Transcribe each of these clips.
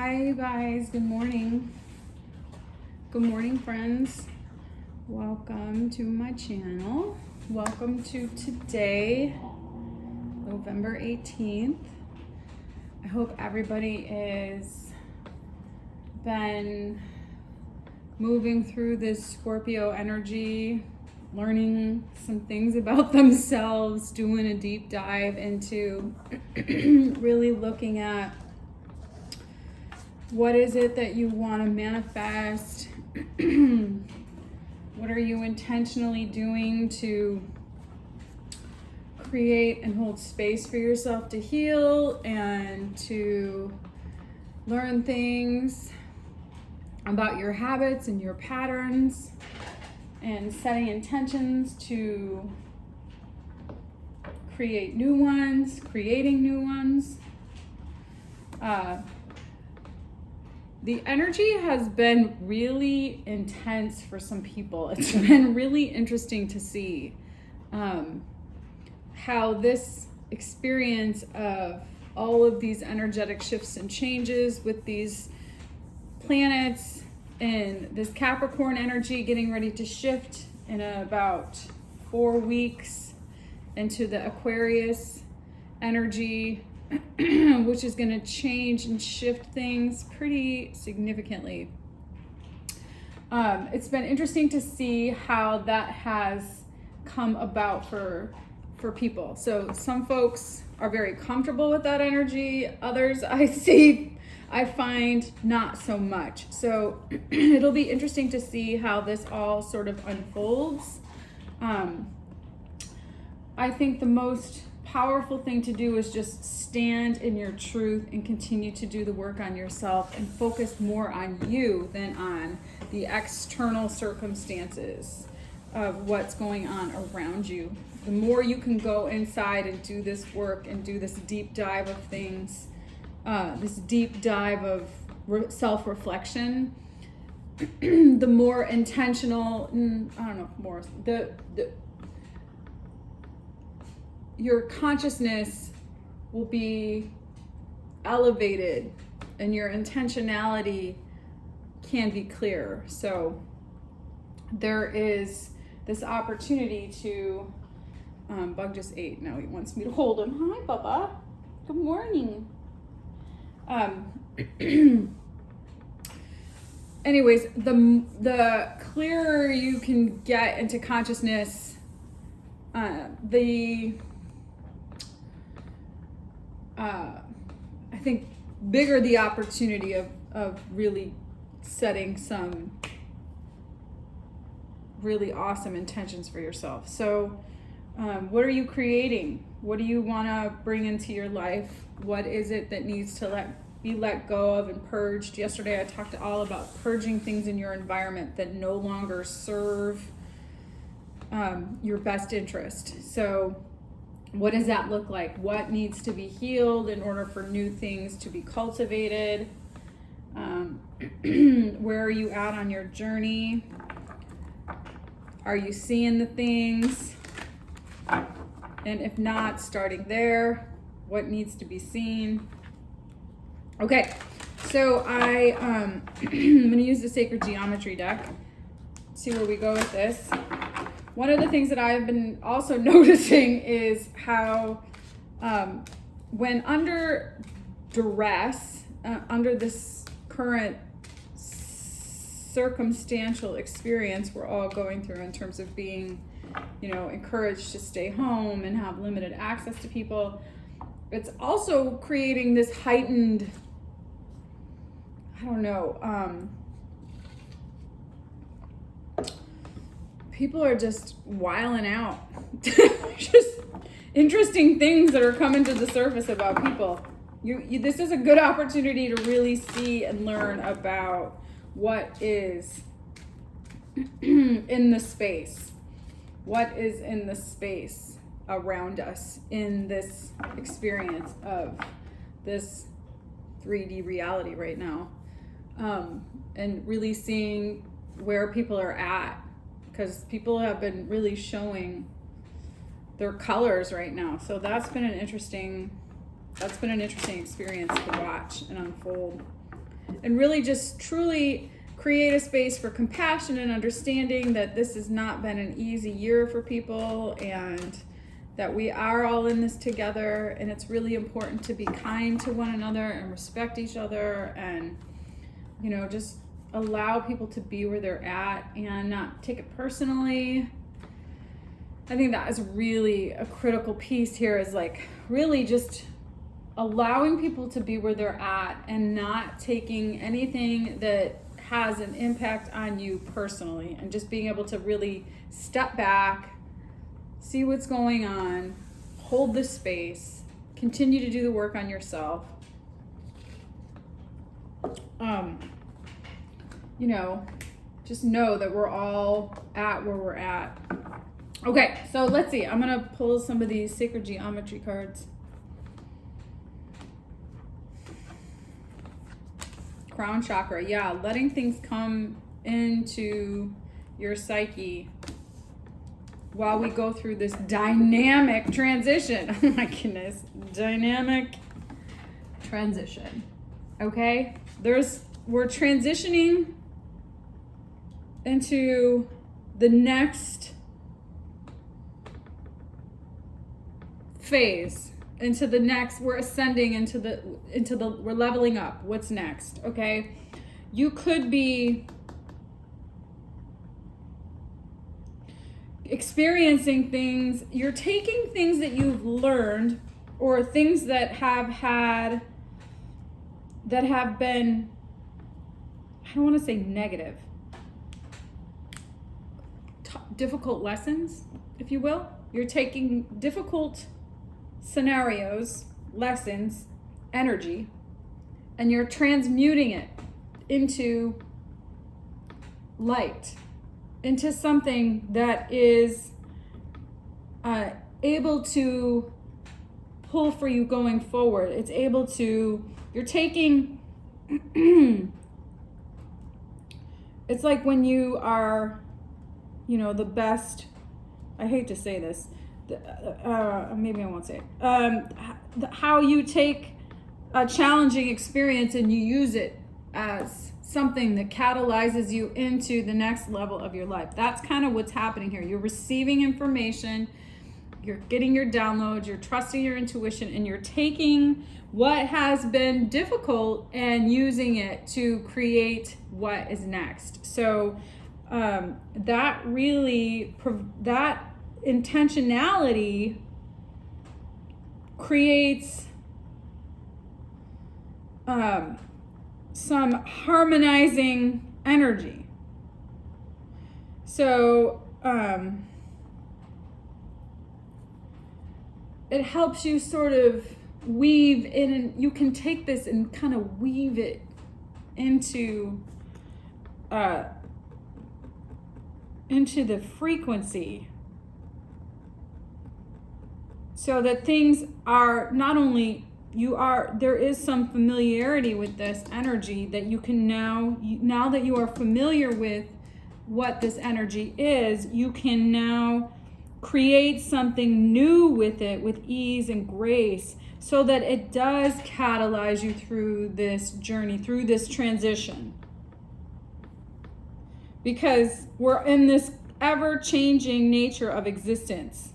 Hi, you guys. Good morning. Good morning, friends. Welcome to my channel. Welcome to today, November 18th. I hope everybody is been moving through this Scorpio energy, learning some things about themselves, doing a deep dive into really looking at what is it that you want to manifest. What are you intentionally doing to create and hold space for yourself to heal and to learn things about your habits and your patterns, and setting intentions to create new ones, creating new ones. The energy has been really intense for some people. It's been really interesting to see how this experience of all of these energetic shifts and changes with these planets and this Capricorn energy getting ready to shift in about 4 weeks into the Aquarius energy, which is going to change and shift things pretty significantly. It's been interesting to see how that has come about for people. So some folks are very comfortable with that energy. Others I find not so much. So it'll be interesting to see how this all sort of unfolds. I think the most powerful thing to do is just stand in your truth and continue to do the work on yourself and focus more on you than on the external circumstances of what's going on around you. The more you can go inside and do this work and do this deep dive of things, this deep dive of self-reflection, the more intentional, your consciousness will be elevated and your intentionality can be clearer. So there is this opportunity to, Bug just ate, now he wants me to hold him. Hi, Bubba. Good morning. Anyways, the clearer you can get into consciousness, I think bigger the opportunity of really setting some really awesome intentions for yourself. So what are you creating? What do you want to bring into your life? What is it that needs to be let go of and purged? Yesterday I talked all about purging things in your environment that no longer serve your best interest. So what does that look like? What needs to be healed in order for new things to be cultivated? Where are you at on your journey? Are you seeing the things? And if not, starting there, what needs to be seen? Okay, so I'm going to use the Sacred Geometry deck. See where we go with this. One of the things that I've been also noticing is how when under duress, under this current circumstantial experience we're all going through in terms of being, encouraged to stay home and have limited access to people, it's also creating this heightened, people are just wiling out. Just interesting things that are coming to the surface about people. This is a good opportunity to really see and learn about what is in the space. What is in the space around us in this experience of this 3D reality right now. And really seeing where people are at, because people have been really showing their colors right now. So that's been an interesting experience to watch and unfold. and really just truly create a space for compassion and understanding that this has not been an easy year for people, and that we are all in this together, and it's really important to be kind to one another and respect each other, and just allow people to be where they're at and not take it personally. I think that is really a critical piece here, is like really just allowing people to be where they're at and not taking anything that has an impact on you personally, and just being able to really step back, see what's going on, hold the space, continue to do the work on yourself. Just know that we're all at where we're at. Okay, so let's see. I'm going to pull some of these sacred geometry cards. Crown chakra. Yeah, letting things come into your psyche while we go through this dynamic transition. Oh my goodness. Dynamic transition. Okay? We're transitioning into the next phase, into the next, we're ascending into the we're leveling up. What's next? Okay? You could be experiencing things, you're taking things that you've learned, or things that have been, I don't want to say negative, difficult lessons, if you will. You're taking difficult scenarios, lessons, energy, and you're transmuting it into light, into something that is able to pull for you going forward. It's able to, you're taking, it's like when you are, the best, I hate to say this, maybe I won't say it, how you take a challenging experience and you use it as something that catalyzes you into the next level of your life. That's kind of what's happening here. You're receiving information, you're getting your downloads, you're trusting your intuition, and you're taking what has been difficult and using it to create what is next. So that intentionality creates some harmonizing energy. So it helps you sort of weave in, and you can take this and kind of weave it into the frequency, so that things are not only there is some familiarity with this energy, that you can now that you are familiar with what this energy is, you can now create something new with it with ease and grace, so that it does catalyze you through this journey, through this transition. Because we're in this ever-changing nature of existence,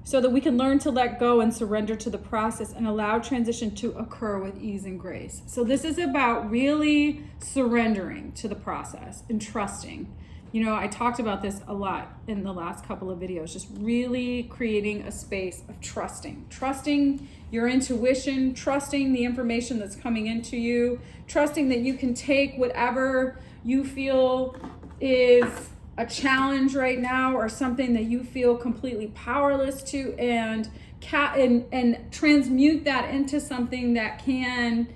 so that we can learn to let go and surrender to the process and allow transition to occur with ease and grace. So this is about really surrendering to the process and trusting. I talked about this a lot in the last couple of videos, just really creating a space of trusting your intuition, trusting the information that's coming into you, trusting that you can take whatever you feel is a challenge right now, or something that you feel completely powerless to, and transmute that into something that can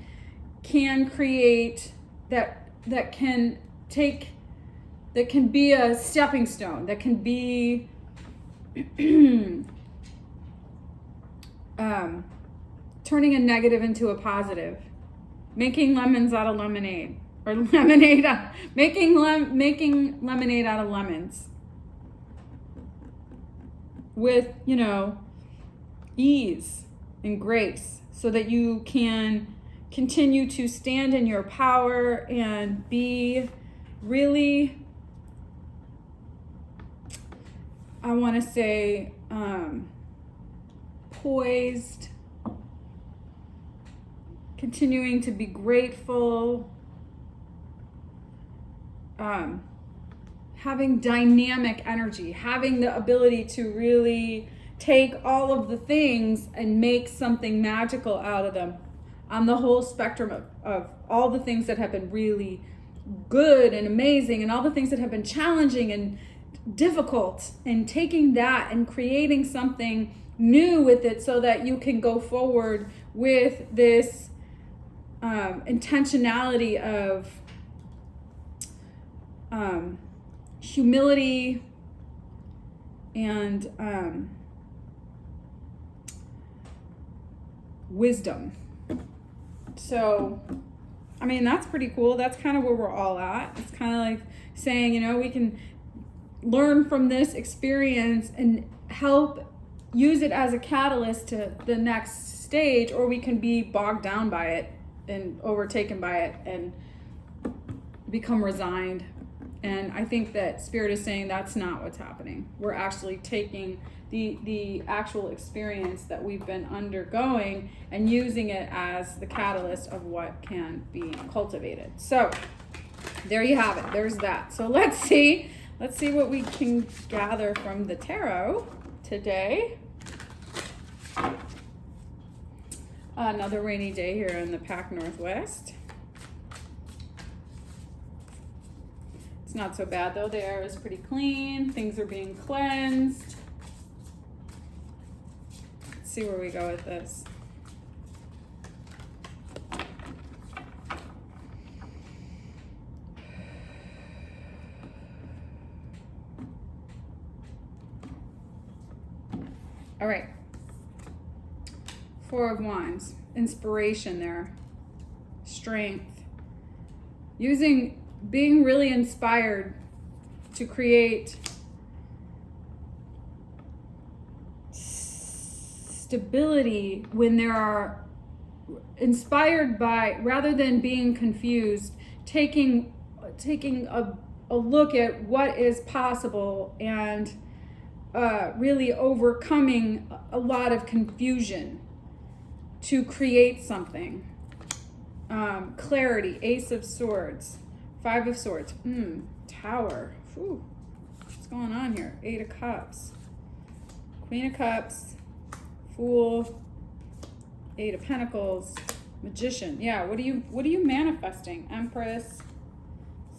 create, that can be a stepping stone, that can be turning a negative into a positive, making lemons out of lemonade. Or making lemonade out of lemons with, ease and grace, so that you can continue to stand in your power and be really, I want to say, poised, continuing to be grateful, having dynamic energy, having the ability to really take all of the things and make something magical out of them on the whole spectrum of all the things that have been really good and amazing and all the things that have been challenging and difficult, and taking that and creating something new with it so that you can go forward with this intentionality of humility and wisdom. So, I mean, that's pretty cool. That's kind of where we're all at. It's kind of like saying, you know, we can learn from this experience and help use it as a catalyst to the next stage, or we can be bogged down by it and overtaken by it and become resigned. And I think that Spirit is saying that's not what's happening. We're actually taking the actual experience that we've been undergoing and using it as the catalyst of what can be cultivated. So there you have it. There's that. So let's see what we can gather from the tarot today. Another rainy day here in the Pac Northwest. It's not so bad though. The air is pretty clean. Things are being cleansed. Let's see where we go with this. All right. Four of Wands. Inspiration there. Strength. Being really inspired to create stability when there are inspired by, rather than being confused, taking a look at what is possible and really overcoming a lot of confusion to create something. Clarity, Ace of Swords, Five of Swords, Tower. Whew. What's going on here? Eight of Cups, Queen of Cups, Fool, Eight of Pentacles, Magician. Yeah, what are you manifesting? Empress,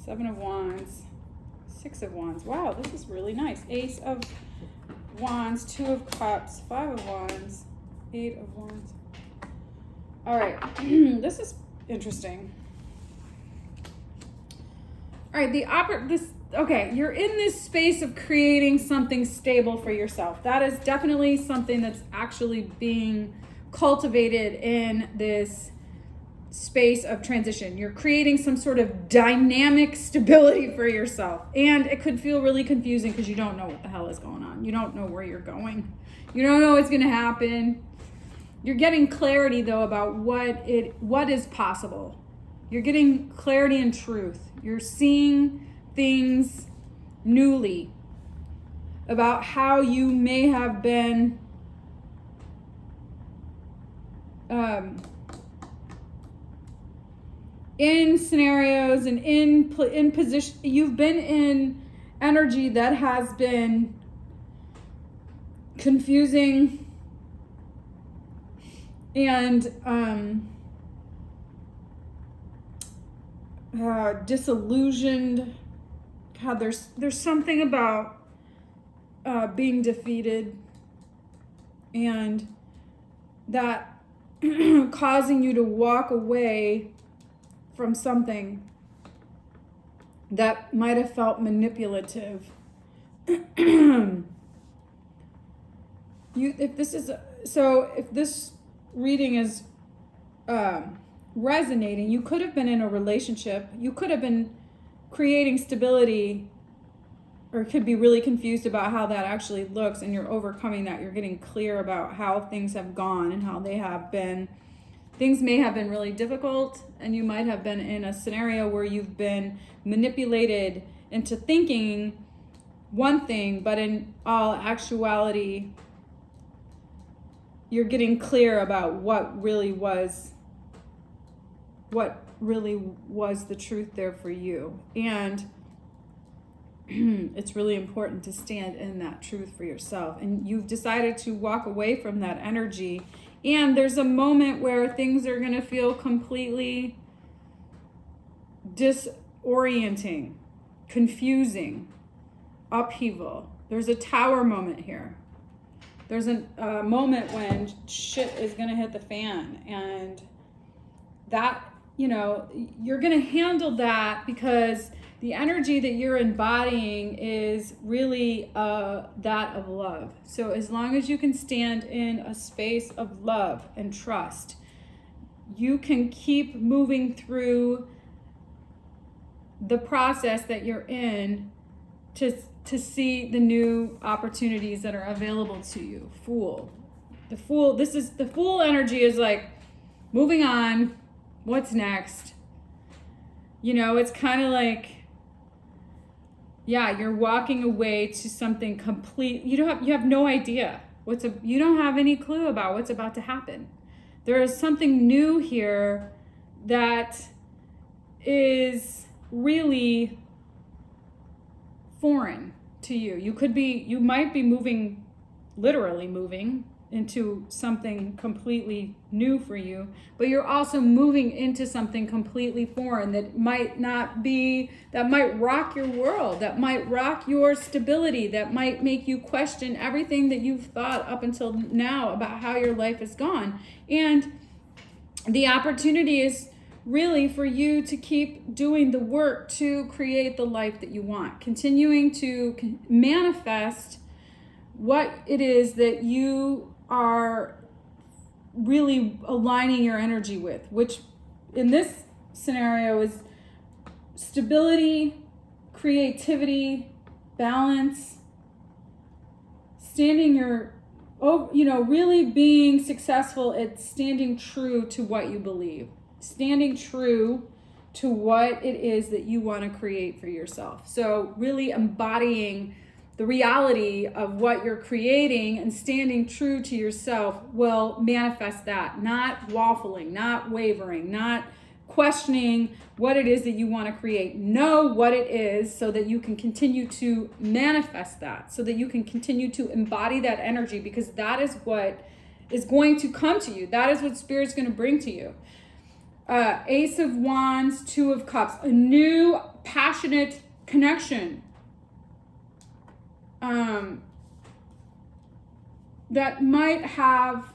Seven of Wands, Six of Wands. Wow, this is really nice. Ace of Wands, Two of Cups, Five of Wands, Eight of Wands. All right, this is interesting. All right, you're in this space of creating something stable for yourself. That is definitely something that's actually being cultivated in this space of transition. You're creating some sort of dynamic stability for yourself. And it could feel really confusing because you don't know what the hell is going on. You don't know where you're going. You don't know what's going to happen. You're getting clarity though about what is possible. You're getting clarity and truth. You're seeing things newly about how you may have been in scenarios and in position. You've been in energy that has been confusing and disillusioned. God, there's something about being defeated and that causing you to walk away from something that might have felt manipulative. If this reading is resonating, you could have been in a relationship, you could have been creating stability, or could be really confused about how that actually looks, and you're overcoming that. You're getting clear about how things have gone and how they have been things may have been really difficult, and you might have been in a scenario where you've been manipulated into thinking one thing, but in all actuality, you're getting clear about what really was the truth there for you. And it's really important to stand in that truth for yourself. And you've decided to walk away from that energy. And there's a moment where things are going to feel completely disorienting, confusing, upheaval. There's a tower moment here. There's a moment when shit is going to hit the fan. And that, you're going to handle that because the energy that you're embodying is really that of love. So as long as you can stand in a space of love and trust, you can keep moving through the process that you're in to see the new opportunities that are available to you. The Fool energy is like moving on. What's next? It's kind of like, you're walking away to something complete. You have no idea you don't have any clue about what's about to happen. There is something new here that is really foreign to you. You might be literally moving into something completely new for you, but you're also moving into something completely foreign that might rock your world, that might rock your stability, that might make you question everything that you've thought up until now about how your life has gone. And the opportunity is really for you to keep doing the work to create the life that you want, continuing to manifest what it is that you are really aligning your energy with, which in this scenario is stability, creativity, balance, really being successful at standing true to what you believe, standing true to what it is that you want to create for yourself. So really embodying the reality of what you're creating and standing true to yourself will manifest that, not waffling, not wavering, not questioning what it is that you want to create. Know what it is so that you can continue to manifest that, so that you can continue to embody that energy, because that is what is going to come to you. That is what Spirit's going to bring to you. Ace of Wands, Two of Cups, a new passionate connection. That might have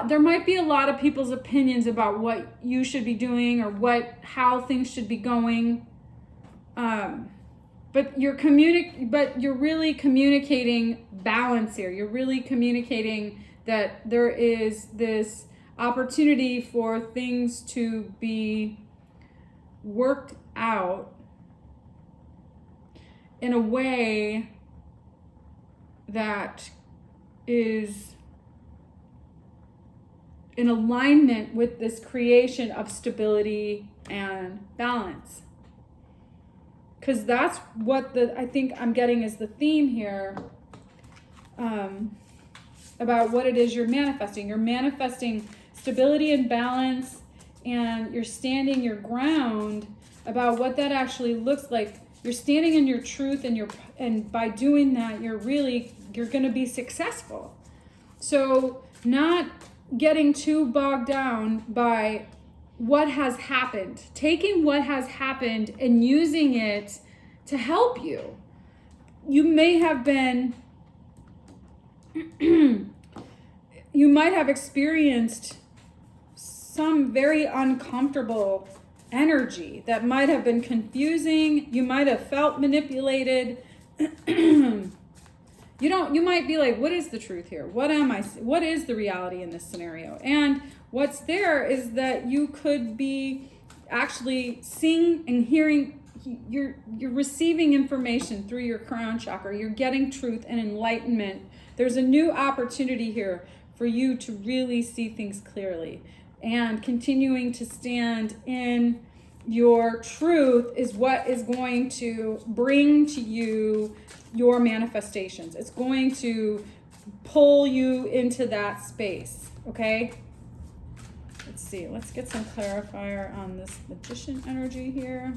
there might be a lot of people's opinions about what you should be doing or how things should be going. But you're really communicating balance here. You're really communicating that there is this opportunity for things to be worked out in a way that is in alignment with this creation of stability and balance. Because that's what I think I'm getting is the theme here, about what it is you're manifesting. You're manifesting stability and balance, and you're standing your ground about what that actually looks like. You're standing in your truth, and by doing that, you're going to be successful. So not getting too bogged down by what has happened, taking what has happened and using it to help you. You may have been, you might have experienced some very uncomfortable energy that might have been confusing. You might have felt manipulated. You might be like, what is the truth here? What is the reality in this scenario? And what's there is that you could be actually seeing and hearing, you're receiving information through your crown chakra. You're getting truth and enlightenment. There's a new opportunity here for you to really see things clearly. And continuing to stand in your truth is what is going to bring to you your manifestations. It's going to pull you into that space, okay? Let's see. Let's get some clarifier on this Magician energy here.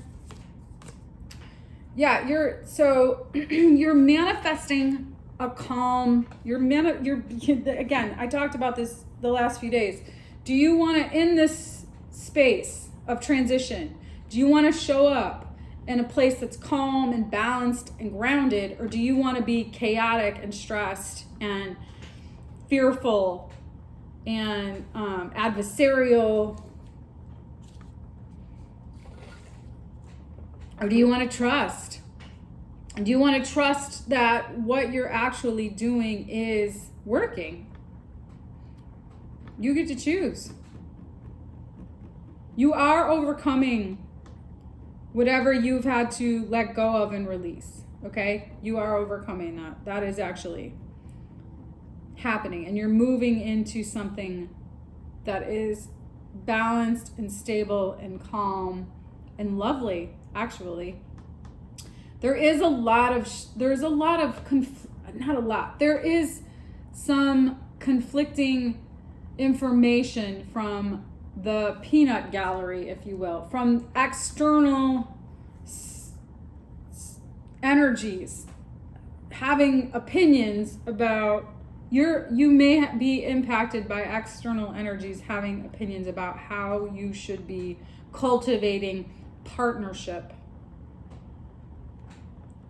Yeah, you're manifesting a calm. Again, I talked about this the last few days. Do you want to, in this space of transition, do you want to show up in a place that's calm and balanced and grounded, or do you want to be chaotic and stressed and fearful and adversarial? Or do you want to trust? Do you want to trust that what you're actually doing is working? You get to choose. You are overcoming whatever you've had to let go of and release, okay? You are overcoming that. That is actually happening. And you're moving into something that is balanced and stable and calm and lovely, actually. There is some conflicting information from the peanut gallery, if you will, from external energies having opinions about you may be impacted by external energies having opinions about how you should be cultivating partnership,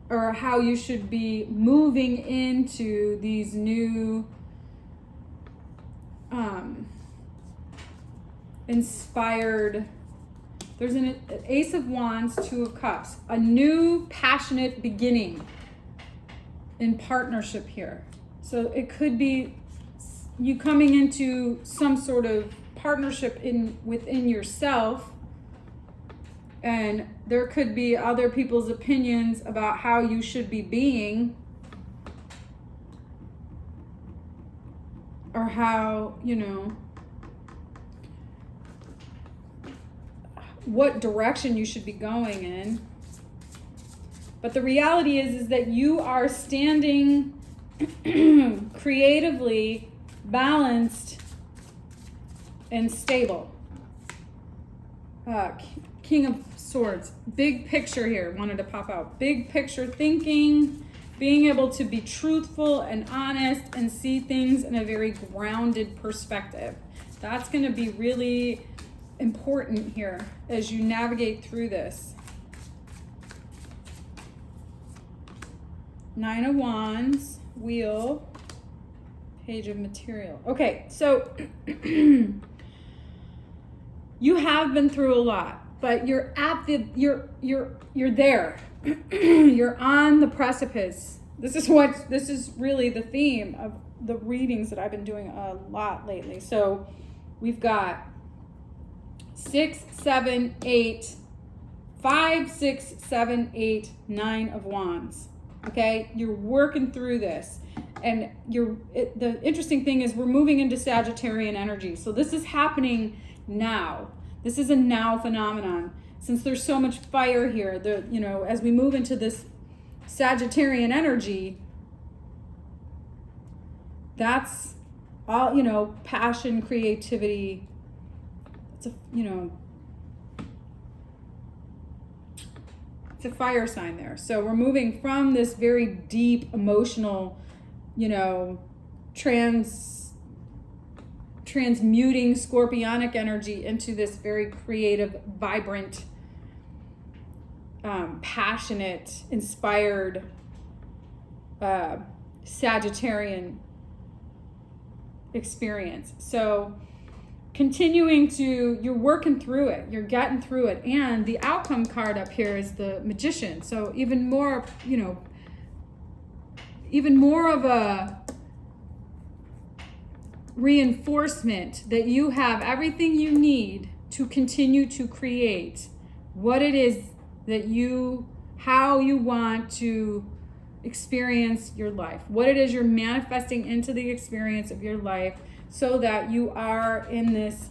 or how you should be moving into these new inspired. There's an Ace of Wands, Two of Cups, a new passionate beginning in partnership here. So it could be you coming into some sort of partnership within yourself, and there could be other people's opinions about how you should be being, or how, what direction you should be going in. But the reality is that you are standing creatively balanced and stable. King of Swords, big picture here, wanted to pop out. Big picture thinking, being able to be truthful and honest and see things in a very grounded perspective. That's going to be really important here as you navigate through this. Nine of Wands, Wheel, Page of Material. Okay, so you have been through a lot, but you're there. You're on the precipice. This is really the theme of the readings that I've been doing a lot lately. So we've got 6, 7, 8, 5, 6, 7, 8, 9 of Wands. Okay, you're working through this, and the interesting thing is we're moving into Sagittarian energy. So this is happening now. This is a now phenomenon. Since there's so much fire here, as we move into this Sagittarian energy, that's all, passion, creativity. It's a fire sign there. So we're moving from this very deep emotional, transmuting scorpionic energy into this very creative, vibrant, passionate, inspired Sagittarian experience. So you're working through it, you're getting through it. And the outcome card up here is the Magician. So even more of a reinforcement that you have everything you need to continue to create what it is that how you want to experience your life, what it is you're manifesting into the experience of your life so that you are in this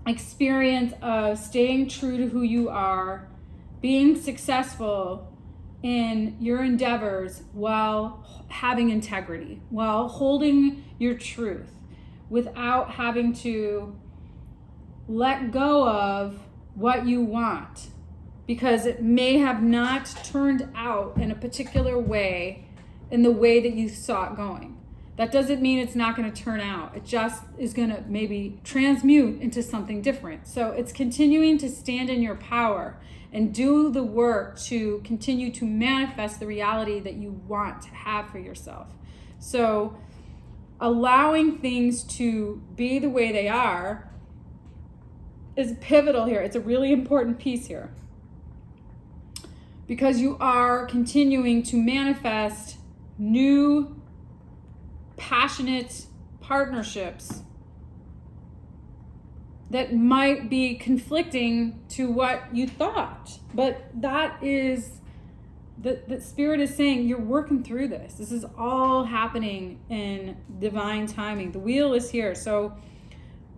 experience of staying true to who you are, being successful in your endeavors while having integrity, while holding your truth, without having to let go of what you want, because it may have not turned out in a particular way, in the way that you saw it going. That doesn't mean it's not going to turn out. It just is going to maybe transmute into something different. So it's continuing to stand in your power and do the work to continue to manifest the reality that you want to have for yourself. So allowing things to be the way they are is pivotal here. It's a really important piece here, because you are continuing to manifest new passionate partnerships that might be conflicting to what you thought. But that is, the Spirit is saying, you're working through this. This is all happening in divine timing. The wheel is here. So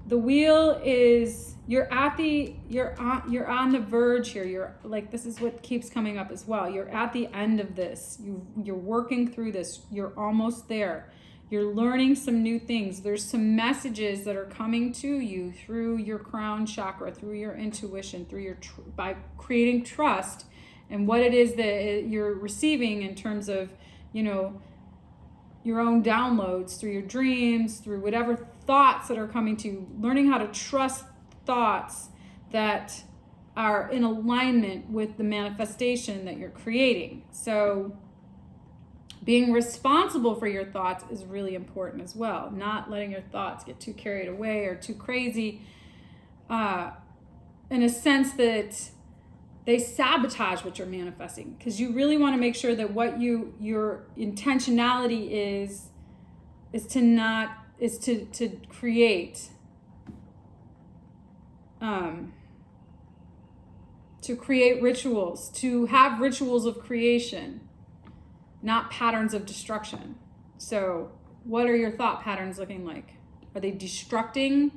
the wheel is, you're on the verge here. You're like, this is what keeps coming up as well. You're at the end of this. You're working through this. You're almost there. You're learning some new things. There's some messages that are coming to you through your crown chakra, through your intuition, through your by creating trust and what it is that you're receiving in terms of, your own downloads, through your dreams, through whatever thoughts that are coming to you. Learning how to trust thoughts that are in alignment with the manifestation that you're creating. So being responsible for your thoughts is really important as well. Not letting your thoughts get too carried away or too crazy, in a sense that they sabotage what you're manifesting. Because you really want to make sure that what your intentionality is to create, rituals, to have rituals of creation, not patterns of destruction. So what are your thought patterns looking like? Are they destructing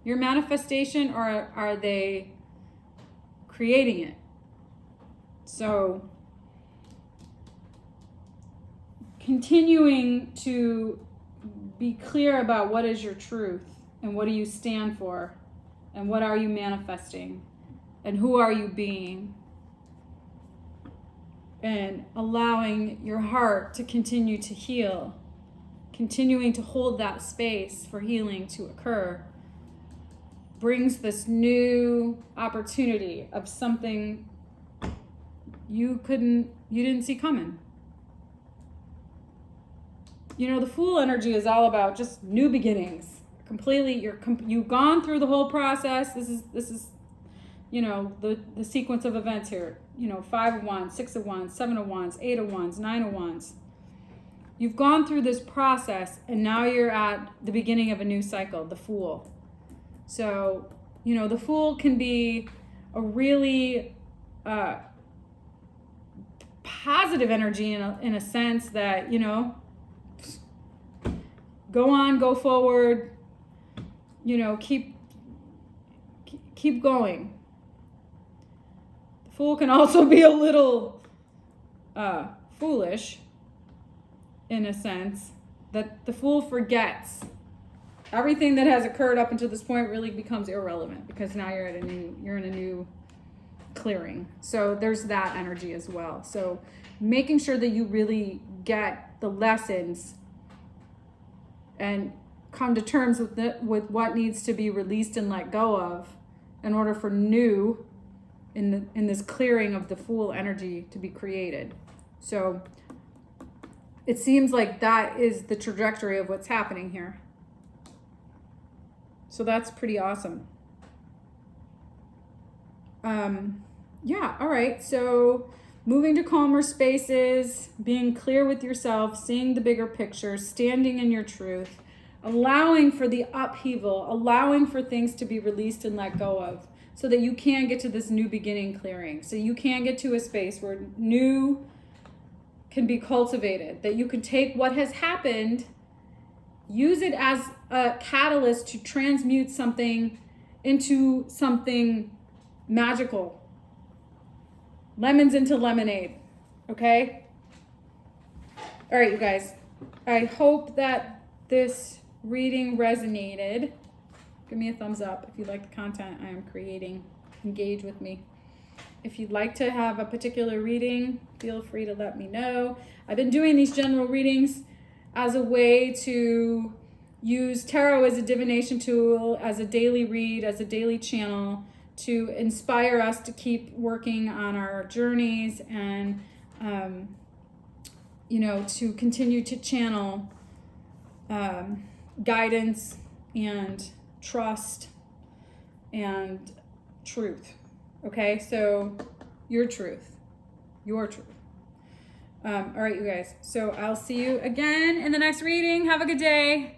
your manifestation, or are they creating it? So continuing to be clear about what is your truth and what do you stand for and what are you manifesting and who are you being, and allowing your heart to continue to heal, continuing to hold that space for healing to occur, brings this new opportunity of something you didn't see coming. The Fool energy is all about just new beginnings. Completely, you've gone through the whole process. This is the sequence of events here. 5 of Wands, 6 of Wands, 7 of Wands, 8 of Wands, 9 of Wands. You've gone through this process, and now you're at the beginning of a new cycle, the Fool. So, the Fool can be a really positive energy in a sense that, go on, go forward, keep going. The Fool can also be a little foolish in a sense that the Fool forgets. Everything that has occurred up until this point really becomes irrelevant because now you're in a new clearing. So there's that energy as well. So making sure that you really get the lessons and come to terms with what needs to be released and let go of in order for new in this clearing of the Fool energy to be created. So it seems like that is the trajectory of what's happening here. So that's pretty awesome. Yeah, all right. So moving to calmer spaces, being clear with yourself, seeing the bigger picture, standing in your truth, allowing for the upheaval, allowing for things to be released and let go of so that you can get to this new beginning clearing. So you can get to a space where new can be cultivated, that you can take what has happened use it as a catalyst to transmute something into something magical. Lemons into lemonade. Okay? All right, you guys. I hope that this reading resonated. Give me a thumbs up if you like the content I am creating. Engage with me. If you'd like to have a particular reading, feel free to let me know. I've been doing these general readings as a way to use tarot as a divination tool, as a daily read, as a daily channel, to inspire us to keep working on our journeys and, to continue to channel guidance and trust and truth. Okay, so your truth. All right, you guys. So I'll see you again in the next reading. Have a good day.